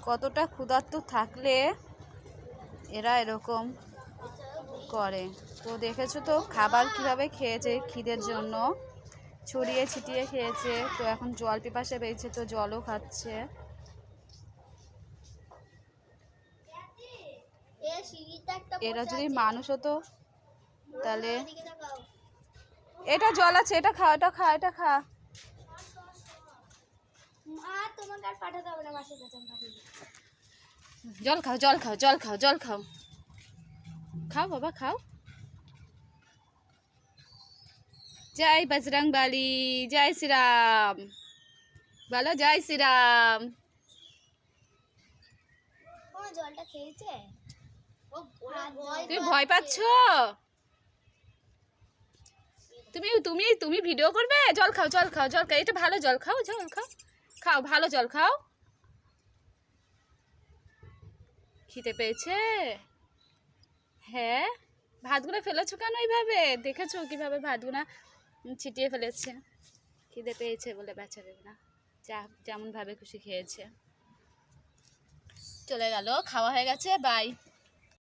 কতটা ক্ষুধার্ত থাকলে এরা এরকম করে। তো দেখেছো তো খাবার কিভাবে খেয়েছে, খিদের জন্য ছড়িয়ে ছিটিয়ে খেয়েছে। তো এখন জল পিপাসা পেয়েছে, তো জলও খাচ্ছে। এরা যদি মানুষ হতো তাহলে। এটা জল আছে, এটা খা, এটা খা, এটা খা। জল খাও, জল খাও, জল খাও, জল খাও, খাও বাবা খাও। জয় বজরংবলী, জয় শ্রীরাম বলো, জয় শ্রীরাম। জলটা খেয়েছে, তুমি ভয় পাচ্ছ? তুমি তুমি তুমি ভিডিও করবে? জল খাও, জল খাও, জল খাও, এটা ভালো জল খাও, জল খাও, খাও ভালো জল খাও। খিদে পেয়েছে? হ্যাঁ। ভাতগুলো ফেলেছো কেন এইভাবে? দেখেছো কিভাবে ভাতগুলো ছিটিয়ে ফেলেছে? খিদে পেয়েছে বলে বেচারা যা যেমন ভাবে খুশি খেয়েছে। চলে গেল, খাওয়া হয়ে গেছে, বাই।